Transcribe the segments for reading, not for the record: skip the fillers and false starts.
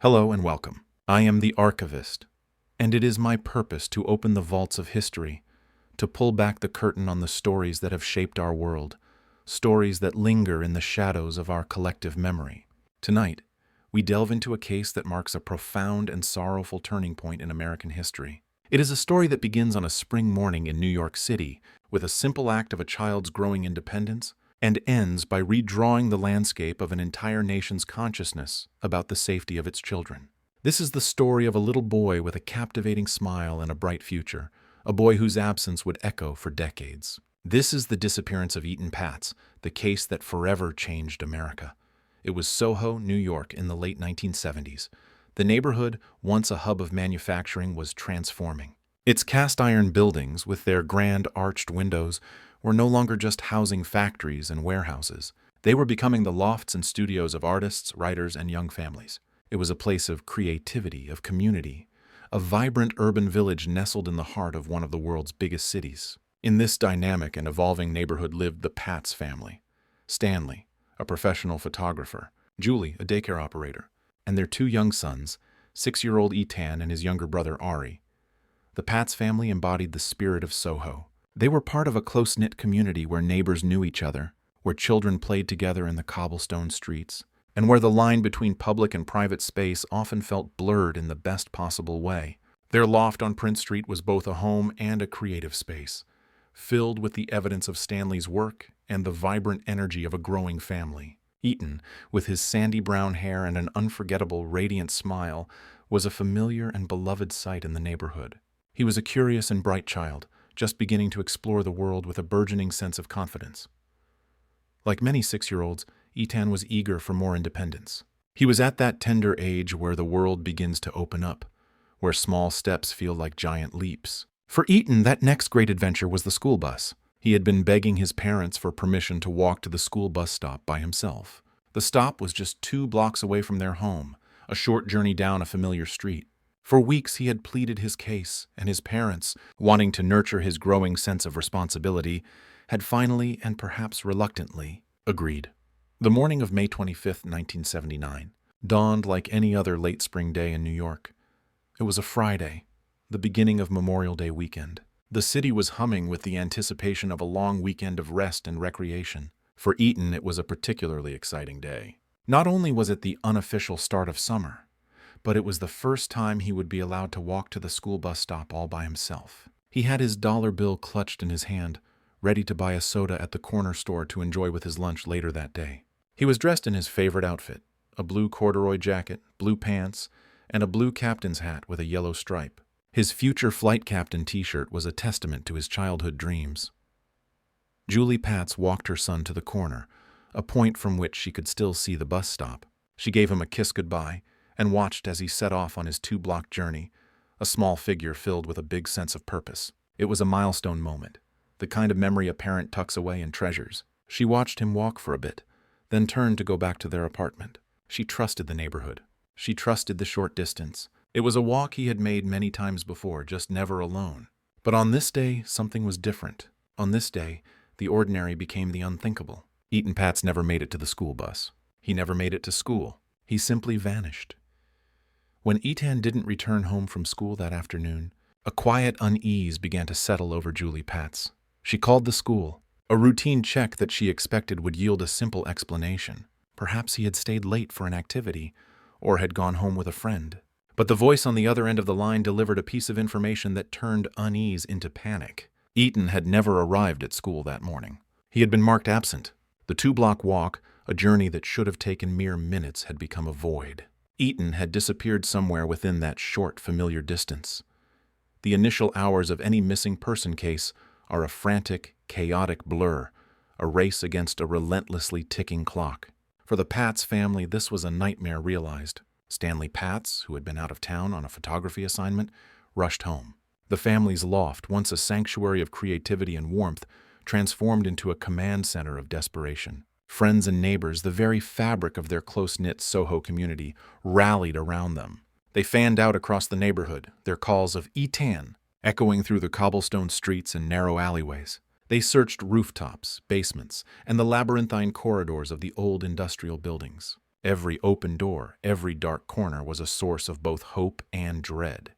Hello and welcome. I am the archivist, and it is my purpose to open the vaults of history, to pull back the curtain on the stories that have shaped our world, stories that linger in the shadows of our collective memory. Tonight, we delve into a case that marks a profound and sorrowful turning point in American history. It is a story that begins on a spring morning in New York City with a simple act of a child's growing independence and ends by redrawing the landscape of an entire nation's consciousness about the safety of its children. This is the story of a little boy with a captivating smile and a bright future, a boy whose absence would echo for decades. This is the disappearance of Etan Patz, the case that forever changed America. It was SoHo, New York, in the late 1970s. The neighborhood, once a hub of manufacturing, was transforming. Its cast-iron buildings, with their grand arched windows, were no longer just housing factories and warehouses. They were becoming the lofts and studios of artists, writers, and young families. It was a place of creativity, of community, a vibrant urban village nestled in the heart of one of the world's biggest cities. In this dynamic and evolving neighborhood lived the Patz family. Stanley, a professional photographer, Julie, a daycare operator, and their two young sons, 6-year-old Etan and his younger brother Ari. The Patz family embodied the spirit of SoHo. They were part of a close-knit community where neighbors knew each other, where children played together in the cobblestone streets, and where the line between public and private space often felt blurred in the best possible way. Their loft on Prince Street was both a home and a creative space, filled with the evidence of Stanley's work and the vibrant energy of a growing family. Etan, with his sandy brown hair and an unforgettable, radiant smile, was a familiar and beloved sight in the neighborhood. He was a curious and bright child, just beginning to explore the world with a burgeoning sense of confidence. Like many 6-year-olds, Etan was eager for more independence. He was at that tender age where the world begins to open up, where small steps feel like giant leaps. For Etan, that next great adventure was the school bus. He had been begging his parents for permission to walk to the school bus stop by himself. The stop was just 2 blocks away from their home, a short journey down a familiar street. For weeks he had pleaded his case, and his parents, wanting to nurture his growing sense of responsibility, had finally, and perhaps reluctantly, agreed. The morning of May 25, 1979, dawned like any other late spring day in New York. It was a Friday, the beginning of Memorial Day weekend. The city was humming with the anticipation of a long weekend of rest and recreation. For Etan, it was a particularly exciting day. Not only was it the unofficial start of summer, but it was the first time he would be allowed to walk to the school bus stop all by himself. He had his dollar bill clutched in his hand, ready to buy a soda at the corner store to enjoy with his lunch later that day. He was dressed in his favorite outfit, a blue corduroy jacket, blue pants, and a blue captain's hat with a yellow stripe. His future flight captain t-shirt was a testament to his childhood dreams. Julie Patz walked her son to the corner, a point from which she could still see the bus stop. She gave him a kiss goodbye, and watched as he set off on his 2-block journey, a small figure filled with a big sense of purpose. It was a milestone moment, the kind of memory a parent tucks away and treasures. She watched him walk for a bit, then turned to go back to their apartment. She trusted the neighborhood. She trusted the short distance. It was a walk he had made many times before, just never alone. But on this day, something was different. On this day, the ordinary became the unthinkable. Etan Patz never made it to the school bus. He never made it to school. He simply vanished. When Etan didn't return home from school that afternoon, a quiet unease began to settle over Julie Patz. She called the school. A routine check that she expected would yield a simple explanation. Perhaps he had stayed late for an activity, or had gone home with a friend. But the voice on the other end of the line delivered a piece of information that turned unease into panic. Etan had never arrived at school that morning. He had been marked absent. The 2-block walk, a journey that should have taken mere minutes, had become a void. Etan had disappeared somewhere within that short, familiar distance. The initial hours of any missing person case are a frantic, chaotic blur, a race against a relentlessly ticking clock. For the Patz family, this was a nightmare realized. Stanley Patz, who had been out of town on a photography assignment, rushed home. The family's loft, once a sanctuary of creativity and warmth, transformed into a command center of desperation. Friends and neighbors, the very fabric of their close-knit SoHo community, rallied around them. They fanned out across the neighborhood, their calls of "Etan" echoing through the cobblestone streets and narrow alleyways. They searched rooftops, basements, and the labyrinthine corridors of the old industrial buildings. Every open door, every dark corner was a source of both hope and dread.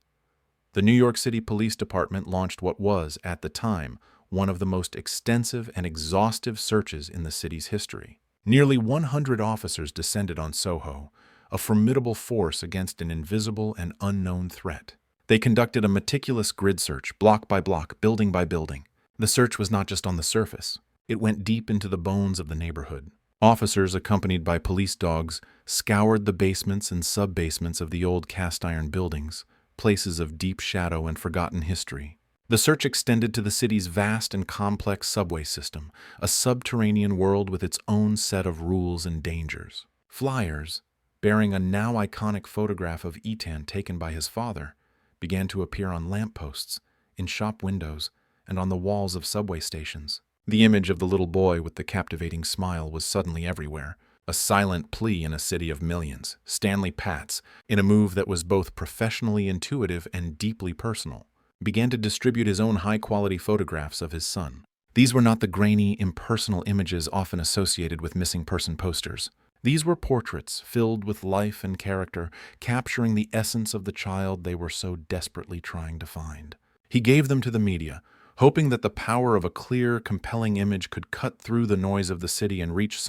The New York City Police Department launched what was, at the time, one of the most extensive and exhaustive searches in the city's history. Nearly 100 officers descended on SoHo, a formidable force against an invisible and unknown threat. They conducted a meticulous grid search, block by block, building by building. The search was not just on the surface. It went deep into the bones of the neighborhood. Officers, accompanied by police dogs, scoured the basements and sub-basements of the old cast-iron buildings, places of deep shadow and forgotten history. The search extended to the city's vast and complex subway system, a subterranean world with its own set of rules and dangers. Flyers, bearing a now iconic photograph of Etan taken by his father, began to appear on lampposts, in shop windows, and on the walls of subway stations. The image of the little boy with the captivating smile was suddenly everywhere, a silent plea in a city of millions. Etan Patz, in a move that was both professionally intuitive and deeply personal, began to distribute his own high-quality photographs of his son. These were not the grainy, impersonal images often associated with missing person posters. These were portraits filled with life and character, capturing the essence of the child they were so desperately trying to find. He gave them to the media, hoping that the power of a clear, compelling image could cut through the noise of the city and reach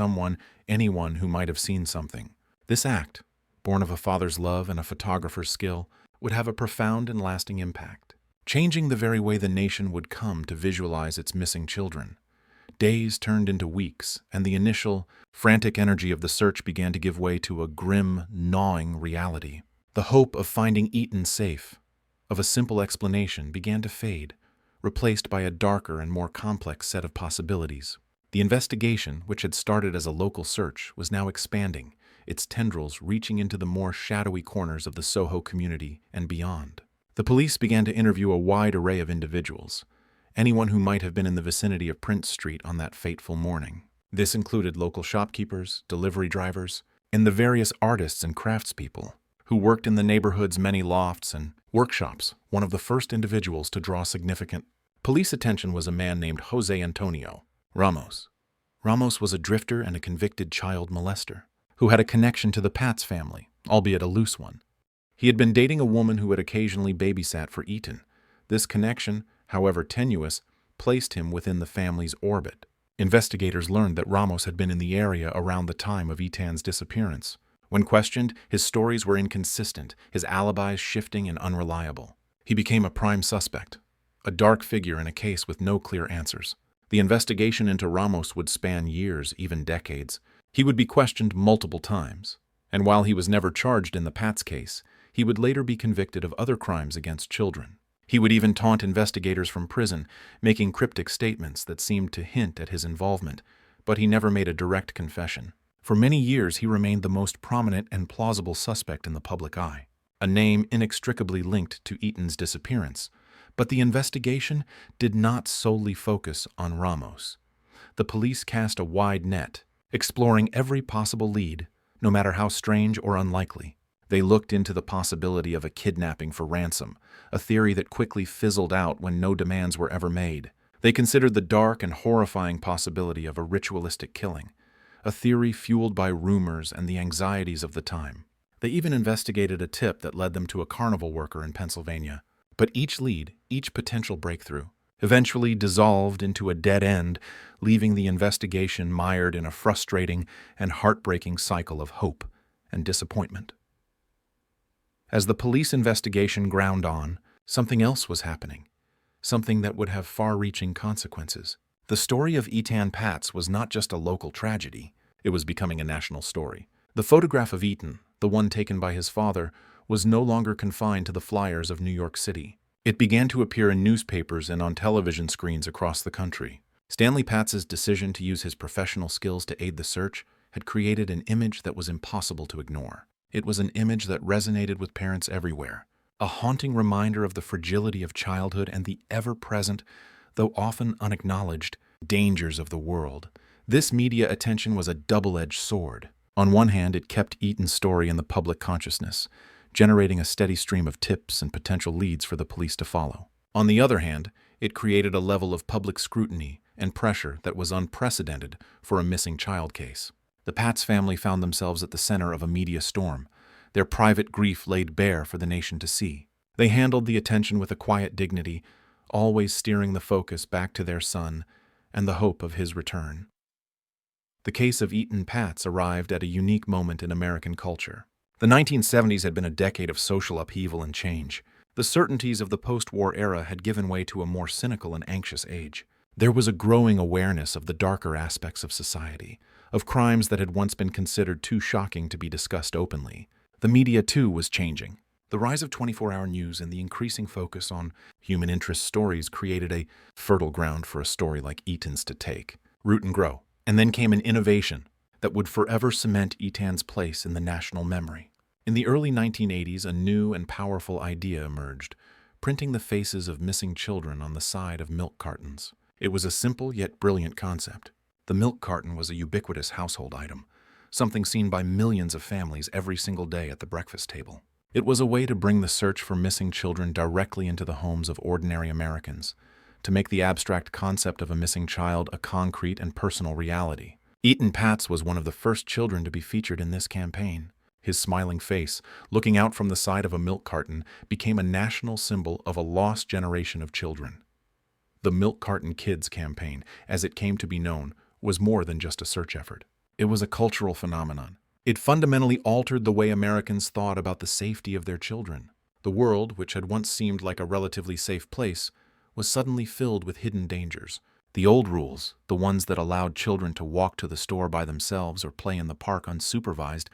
anyone who might have seen something. This act, born of a father's love and a photographer's skill, would have a profound and lasting impact, changing the very way the nation would come to visualize its missing children. Days turned into weeks, and the initial, frantic energy of the search began to give way to a grim, gnawing reality. The hope of finding Etan safe, of a simple explanation, began to fade, replaced by a darker and more complex set of possibilities. The investigation, which had started as a local search, was now expanding, its tendrils reaching into the more shadowy corners of the SoHo community and beyond. The police began to interview a wide array of individuals, anyone who might have been in the vicinity of Prince Street on that fateful morning. This included local shopkeepers, delivery drivers, and the various artists and craftspeople who worked in the neighborhood's many lofts and workshops. One of the first individuals to draw significant police attention was a man named Jose Antonio Ramos. Ramos was a drifter and a convicted child molester who had a connection to the Patz family, albeit a loose one. He had been dating a woman who had occasionally babysat for Etan. This connection, however tenuous, placed him within the family's orbit. Investigators learned that Ramos had been in the area around the time of Etan's disappearance. When questioned, his stories were inconsistent, his alibis shifting and unreliable. He became a prime suspect, a dark figure in a case with no clear answers. The investigation into Ramos would span years, even decades. He would be questioned multiple times, and while he was never charged in the Patz case, he would later be convicted of other crimes against children. He would even taunt investigators from prison, making cryptic statements that seemed to hint at his involvement, but he never made a direct confession. For many years, he remained the most prominent and plausible suspect in the public eye, a name inextricably linked to Etan's disappearance. But the investigation did not solely focus on Ramos. The police cast a wide net, exploring every possible lead, no matter how strange or unlikely. They looked into the possibility of a kidnapping for ransom, a theory that quickly fizzled out when no demands were ever made. They considered the dark and horrifying possibility of a ritualistic killing, a theory fueled by rumors and the anxieties of the time. They even investigated a tip that led them to a carnival worker in Pennsylvania. But each lead, each potential breakthrough, eventually dissolved into a dead end, leaving the investigation mired in a frustrating and heartbreaking cycle of hope and disappointment. As the police investigation ground on, something else was happening, something that would have far-reaching consequences. The story of Etan Patz was not just a local tragedy, it was becoming a national story. The photograph of Etan, the one taken by his father, was no longer confined to the flyers of New York City. It began to appear in newspapers and on television screens across the country. Etan Patz's decision to use his professional skills to aid the search had created an image that was impossible to ignore. It was an image that resonated with parents everywhere, a haunting reminder of the fragility of childhood and the ever-present, though often unacknowledged, dangers of the world. This media attention was a double-edged sword. On one hand, it kept Etan's story in the public consciousness, generating a steady stream of tips and potential leads for the police to follow. On the other hand, it created a level of public scrutiny and pressure that was unprecedented for a missing child case. The Patz family found themselves at the center of a media storm, their private grief laid bare for the nation to see. They handled the attention with a quiet dignity, always steering the focus back to their son and the hope of his return. The case of Etan Patz arrived at a unique moment in American culture. The 1970s had been a decade of social upheaval and change. The certainties of the post-war era had given way to a more cynical and anxious age. There was a growing awareness of the darker aspects of society, of crimes that had once been considered too shocking to be discussed openly. The media, too, was changing. The rise of 24-hour news and the increasing focus on human interest stories created a fertile ground for a story like Etan's to take root and grow. And then came an innovation that would forever cement Etan's place in the national memory. In the early 1980s, a new and powerful idea emerged, printing the faces of missing children on the side of milk cartons. It was a simple yet brilliant concept. The milk carton was a ubiquitous household item, something seen by millions of families every single day at the breakfast table. It was a way to bring the search for missing children directly into the homes of ordinary Americans, to make the abstract concept of a missing child a concrete and personal reality. Etan Patz was one of the first children to be featured in this campaign. His smiling face, looking out from the side of a milk carton, became a national symbol of a lost generation of children. The Milk Carton Kids campaign, as it came to be known, was more than just a search effort. It was a cultural phenomenon. It fundamentally altered the way Americans thought about the safety of their children. The world, which had once seemed like a relatively safe place, was suddenly filled with hidden dangers. The old rules, the ones that allowed children to walk to the store by themselves or play in the park unsupervised,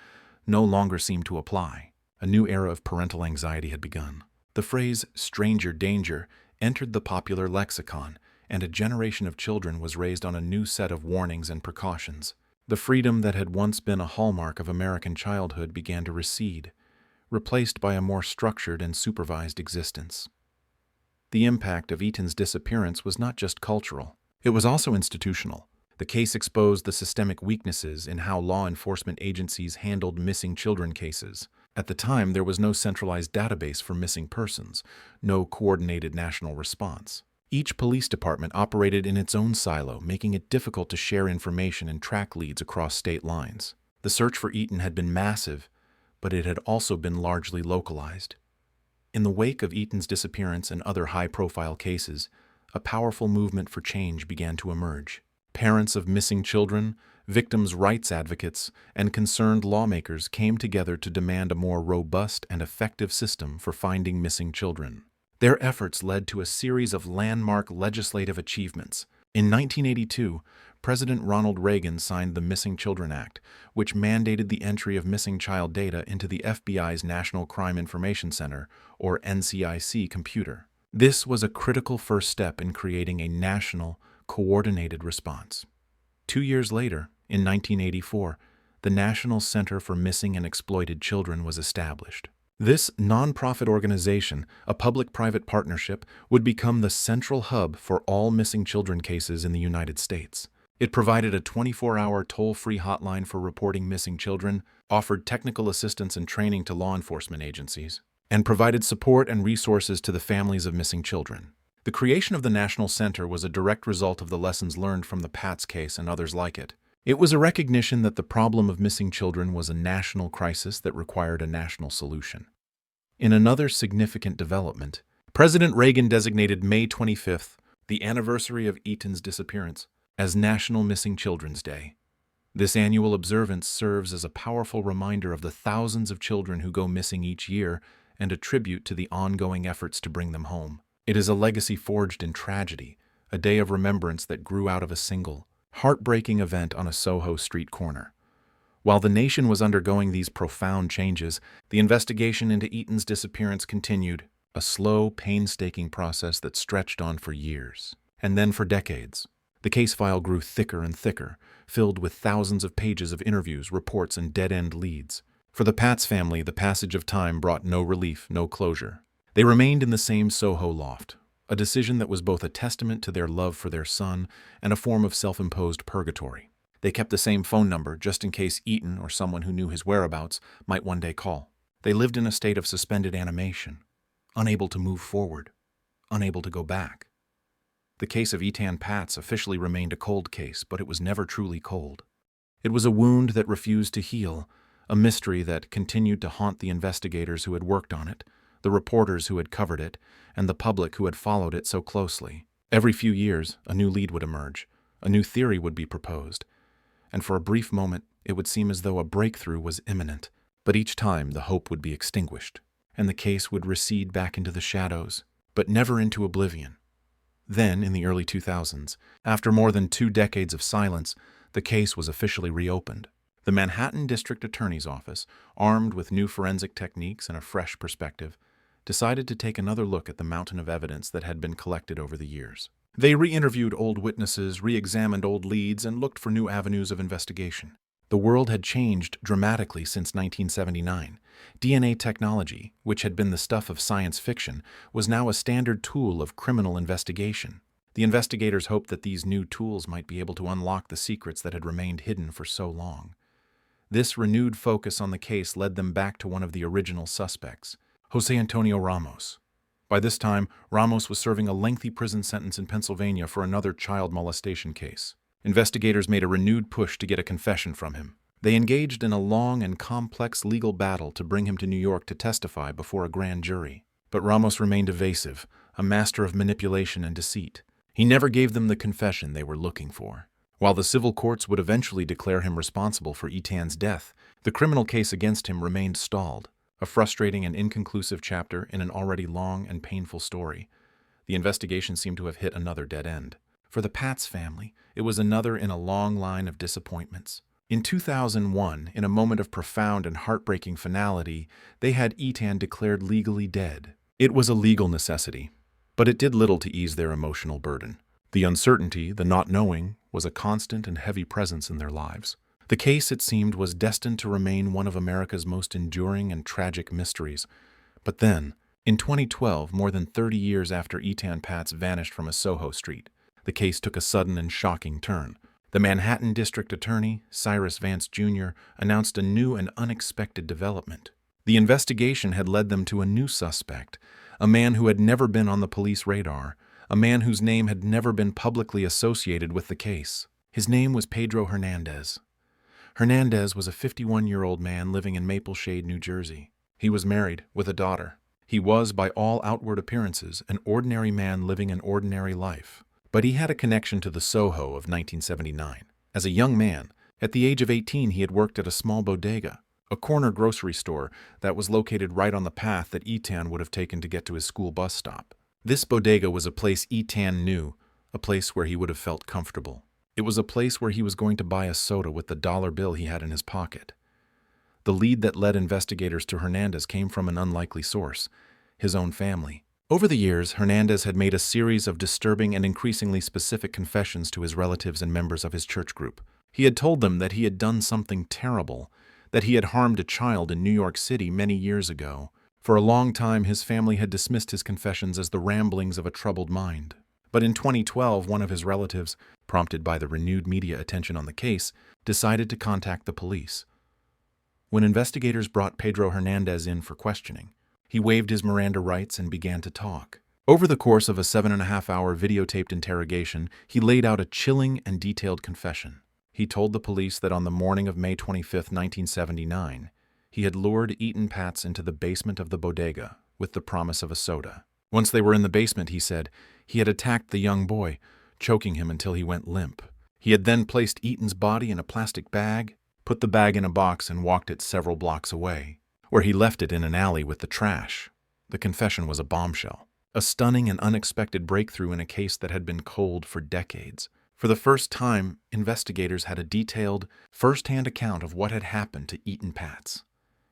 no longer seemed to apply. A new era of parental anxiety had begun. The phrase stranger danger entered the popular lexicon, and a generation of children was raised on a new set of warnings and precautions. The freedom that had once been a hallmark of American childhood began to recede, replaced by a more structured and supervised existence. The impact of Etan's disappearance was not just cultural, it was also institutional. The case exposed the systemic weaknesses in how law enforcement agencies handled missing children cases. At the time, there was no centralized database for missing persons, no coordinated national response. Each police department operated in its own silo, making it difficult to share information and track leads across state lines. The search for Etan had been massive, but it had also been largely localized. In the wake of Etan's disappearance and other high-profile cases, a powerful movement for change began to emerge. Parents of missing children, victims' rights advocates, and concerned lawmakers came together to demand a more robust and effective system for finding missing children. Their efforts led to a series of landmark legislative achievements. In 1982, President Ronald Reagan signed the Missing Children Act, which mandated the entry of missing child data into the FBI's National Crime Information Center, or NCIC, computer. This was a critical first step in creating a national, coordinated response. 2 years later, in 1984, the National Center for Missing and Exploited Children was established. This nonprofit organization, a public-private partnership, would become the central hub for all missing children cases in the United States. It provided a 24-hour toll-free hotline for reporting missing children, offered technical assistance and training to law enforcement agencies, and provided support and resources to the families of missing children. The creation of the National Center was a direct result of the lessons learned from the Patz case and others like it. It was a recognition that the problem of missing children was a national crisis that required a national solution. In another significant development, President Reagan designated May 25th, the anniversary of Etan's disappearance, as National Missing Children's Day. This annual observance serves as a powerful reminder of the thousands of children who go missing each year and a tribute to the ongoing efforts to bring them home. It is a legacy forged in tragedy, a day of remembrance that grew out of a single, heartbreaking event on a SoHo street corner. While the nation was undergoing these profound changes, the investigation into Etan's disappearance continued, a slow, painstaking process that stretched on for years, and then for decades. The case file grew thicker and thicker, filled with thousands of pages of interviews, reports, and dead-end leads. For the Patz family, the passage of time brought no relief, no closure. They remained in the same SoHo loft, a decision that was both a testament to their love for their son and a form of self-imposed purgatory. They kept the same phone number just in case Etan or someone who knew his whereabouts might one day call. They lived in a state of suspended animation, unable to move forward, unable to go back. The case of Etan Patz officially remained a cold case, but it was never truly cold. It was a wound that refused to heal, a mystery that continued to haunt the investigators who had worked on it, the reporters who had covered it, and the public who had followed it so closely. Every few years, a new lead would emerge, a new theory would be proposed, and for a brief moment, it would seem as though a breakthrough was imminent. But each time, the hope would be extinguished, and the case would recede back into the shadows, but never into oblivion. Then, in the early 2000s, after more than 2 decades of silence, the case was officially reopened. The Manhattan District Attorney's Office, armed with new forensic techniques and a fresh perspective, decided to take another look at the mountain of evidence that had been collected over the years. They re-interviewed old witnesses, re-examined old leads, and looked for new avenues of investigation. The world had changed dramatically since 1979. DNA technology, which had been the stuff of science fiction, was now a standard tool of criminal investigation. The investigators hoped that these new tools might be able to unlock the secrets that had remained hidden for so long. This renewed focus on the case led them back to one of the original suspects, José Antonio Ramos. By this time, Ramos was serving a lengthy prison sentence in Pennsylvania for another child molestation case. Investigators made a renewed push to get a confession from him. They engaged in a long and complex legal battle to bring him to New York to testify before a grand jury. But Ramos remained evasive, a master of manipulation and deceit. He never gave them the confession they were looking for. While the civil courts would eventually declare him responsible for Etan's death, the criminal case against him remained stalled, a frustrating and inconclusive chapter in an already long and painful story. The investigation seemed to have hit another dead end. For the Patz family, it was another in a long line of disappointments. In 2001, in a moment of profound and heartbreaking finality, they had Etan declared legally dead. It was a legal necessity, but it did little to ease their emotional burden. The uncertainty, the not knowing, was a constant and heavy presence in their lives. The case, it seemed, was destined to remain one of America's most enduring and tragic mysteries. But then, in 2012, more than 30 years after Etan Patz vanished from a SoHo street, the case took a sudden and shocking turn. The Manhattan District Attorney, Cyrus Vance Jr., announced a new and unexpected development. The investigation had led them to a new suspect, a man who had never been on the police radar, a man whose name had never been publicly associated with the case. His name was Pedro Hernandez. Hernandez was a 51-year-old man living in Maple Shade, New Jersey. He was married, with a daughter. He was, by all outward appearances, an ordinary man living an ordinary life. But he had a connection to the SoHo of 1979. As a young man, at the age of 18, he had worked at a small bodega, a corner grocery store that was located right on the path that Etan would have taken to get to his school bus stop. This bodega was a place Etan knew, a place where he would have felt comfortable. It was a place where he was going to buy a soda with the dollar bill he had in his pocket. The lead that led investigators to Hernandez came from an unlikely source, his own family. Over the years, Hernandez had made a series of disturbing and increasingly specific confessions to his relatives and members of his church group. He had told them that he had done something terrible, that he had harmed a child in New York City many years ago. For a long time, his family had dismissed his confessions as the ramblings of a troubled mind. But in 2012, one of his relatives, prompted by the renewed media attention on the case, decided to contact the police. When investigators brought Pedro Hernandez in for questioning, he waived his Miranda rights and began to talk. Over the course of a 7.5-hour videotaped interrogation, he laid out a chilling and detailed confession. He told the police that on the morning of May 25, 1979, he had lured Etan Patz into the basement of the bodega with the promise of a soda. Once they were in the basement, he said, he had attacked the young boy, choking him until he went limp. He had then placed Etan's body in a plastic bag, put the bag in a box, and walked it several blocks away, where he left it in an alley with the trash. The confession was a bombshell, a stunning and unexpected breakthrough in a case that had been cold for decades. For the first time, investigators had a detailed, first-hand account of what had happened to Etan Patz.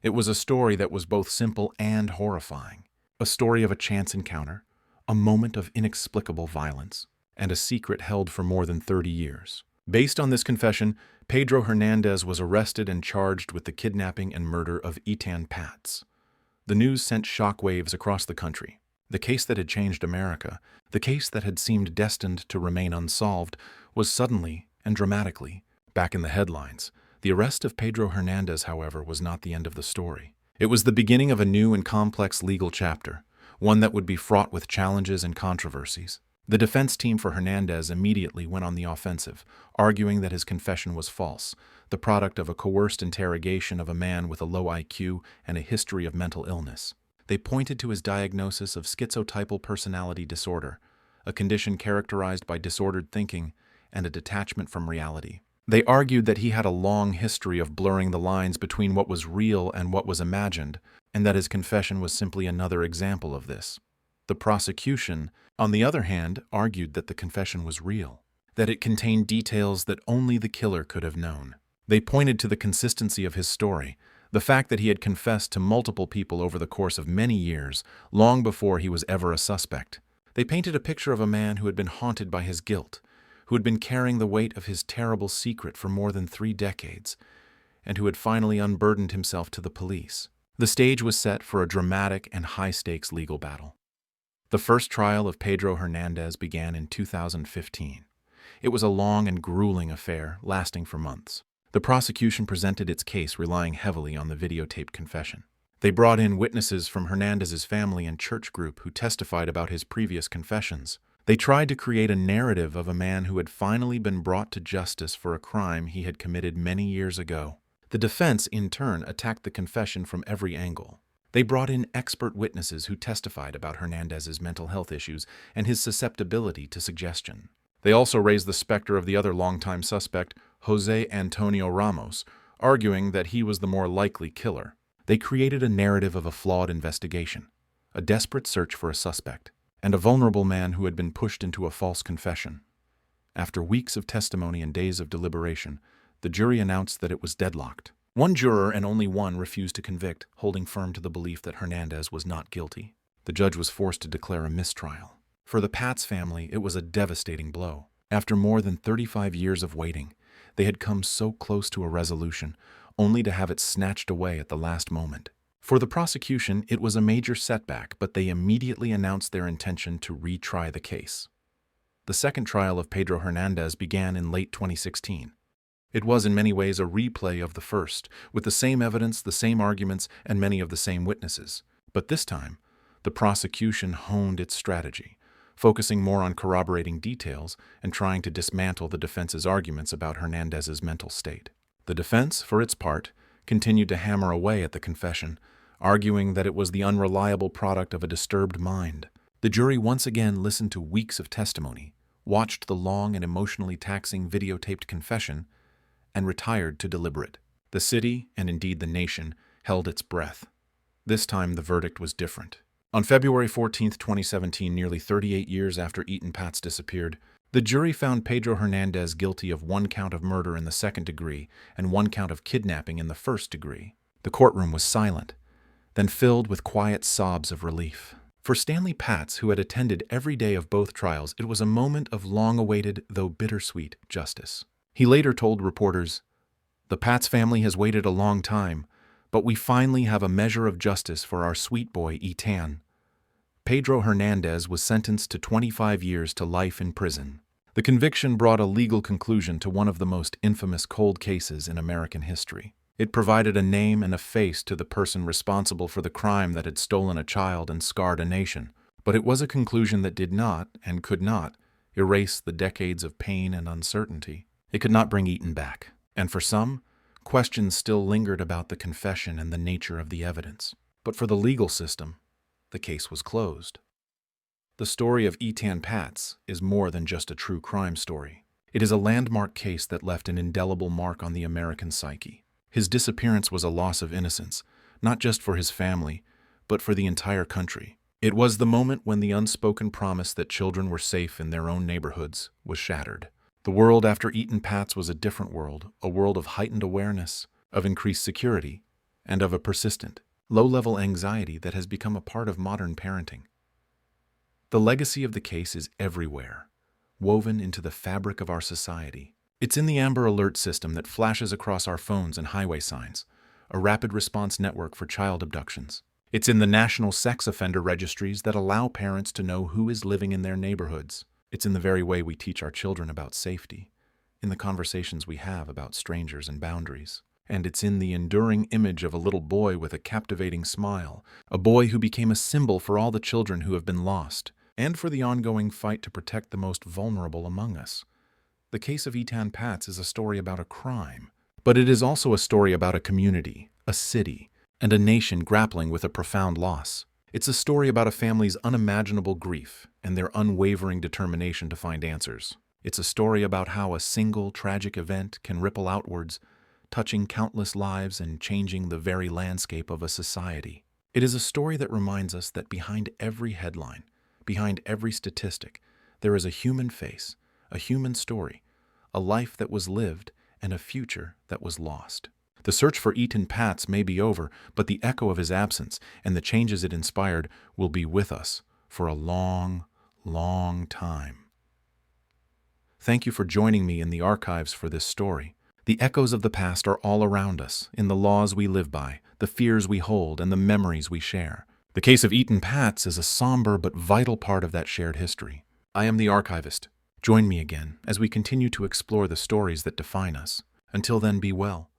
It was a story that was both simple and horrifying, a story of a chance encounter, a moment of inexplicable violence, and a secret held for more than 30 years. Based on this confession, Pedro Hernandez was arrested and charged with the kidnapping and murder of Etan Patz. The news sent shockwaves across the country. The case that had changed America, the case that had seemed destined to remain unsolved, was suddenly and dramatically back in the headlines. The arrest of Pedro Hernandez, however, was not the end of the story. It was the beginning of a new and complex legal chapter, one that would be fraught with challenges and controversies. The defense team for Hernandez immediately went on the offensive, arguing that his confession was false, the product of a coerced interrogation of a man with a low IQ and a history of mental illness. They pointed to his diagnosis of schizotypal personality disorder, a condition characterized by disordered thinking and a detachment from reality. They argued that he had a long history of blurring the lines between what was real and what was imagined, and that his confession was simply another example of this. The prosecution, on the other hand, argued that the confession was real, that it contained details that only the killer could have known. They pointed to the consistency of his story, the fact that he had confessed to multiple people over the course of many years, long before he was ever a suspect. They painted a picture of a man who had been haunted by his guilt, who had been carrying the weight of his terrible secret for more than 3 decades, and who had finally unburdened himself to the police. The stage was set for a dramatic and high-stakes legal battle. The first trial of Pedro Hernandez began in 2015. It was a long and grueling affair, lasting for months. The prosecution presented its case relying heavily on the videotaped confession. They brought in witnesses from Hernandez's family and church group who testified about his previous confessions. They tried to create a narrative of a man who had finally been brought to justice for a crime he had committed many years ago. The defense, in turn, attacked the confession from every angle. They brought in expert witnesses who testified about Hernandez's mental health issues and his susceptibility to suggestion. They also raised the specter of the other longtime suspect, Jose Antonio Ramos, arguing that he was the more likely killer. They created a narrative of a flawed investigation, a desperate search for a suspect, and a vulnerable man who had been pushed into a false confession. After weeks of testimony and days of deliberation, the jury announced that it was deadlocked. One juror and only one refused to convict, holding firm to the belief that Hernandez was not guilty. The judge was forced to declare a mistrial. For the Patz family, it was a devastating blow. After more than 35 years of waiting, they had come so close to a resolution, only to have it snatched away at the last moment. For the prosecution, it was a major setback, but they immediately announced their intention to retry the case. The second trial of Pedro Hernandez began in late 2016. It was in many ways a replay of the first, with the same evidence, the same arguments, and many of the same witnesses. But this time, the prosecution honed its strategy, focusing more on corroborating details and trying to dismantle the defense's arguments about Hernandez's mental state. The defense, for its part, continued to hammer away at the confession, arguing that it was the unreliable product of a disturbed mind. The jury once again listened to weeks of testimony, watched the long and emotionally taxing videotaped confession, and retired to deliberate. The city, and indeed the nation, held its breath. This time the verdict was different. On February 14, 2017, nearly 38 years after Etan Patz disappeared, the jury found Pedro Hernandez guilty of 1 count of murder in the 2nd degree and 1 count of kidnapping in the 1st degree. The courtroom was silent, then filled with quiet sobs of relief. For Stanley Patz, who had attended every day of both trials, it was a moment of long-awaited, though bittersweet, justice. He later told reporters, "The Patz family has waited a long time, but we finally have a measure of justice for our sweet boy, Etan." Pedro Hernandez was sentenced to 25 years to life in prison. The conviction brought a legal conclusion to one of the most infamous cold cases in American history. It provided a name and a face to the person responsible for the crime that had stolen a child and scarred a nation. But it was a conclusion that did not, and could not, erase the decades of pain and uncertainty. It could not bring Etan back. And for some, questions still lingered about the confession and the nature of the evidence. But for the legal system, the case was closed. The story of Etan Patz is more than just a true crime story. It is a landmark case that left an indelible mark on the American psyche. His disappearance was a loss of innocence, not just for his family, but for the entire country. It was the moment when the unspoken promise that children were safe in their own neighborhoods was shattered. The world after Etan Patz was a different world, a world of heightened awareness, of increased security, and of a persistent, low-level anxiety that has become a part of modern parenting. The legacy of the case is everywhere, woven into the fabric of our society. It's in the Amber Alert system that flashes across our phones and highway signs, a rapid response network for child abductions. It's in the national sex offender registries that allow parents to know who is living in their neighborhoods. It's in the very way we teach our children about safety, in the conversations we have about strangers and boundaries. And it's in the enduring image of a little boy with a captivating smile, a boy who became a symbol for all the children who have been lost, and for the ongoing fight to protect the most vulnerable among us. The case of Etan Patz is a story about a crime, but it is also a story about a community, a city, and a nation grappling with a profound loss. It's a story about a family's unimaginable grief and their unwavering determination to find answers. It's a story about how a single tragic event can ripple outwards, touching countless lives and changing the very landscape of a society. It is a story that reminds us that behind every headline, behind every statistic, there is a human face, a human story, a life that was lived, and a future that was lost. The search for Etan Patz may be over, but the echo of his absence and the changes it inspired will be with us for a long, long time. Thank you for joining me in the archives for this story. The echoes of the past are all around us, in the laws we live by, the fears we hold, and the memories we share. The case of Etan Patz is a somber but vital part of that shared history. I am the archivist. Join me again as we continue to explore the stories that define us. Until then, be well.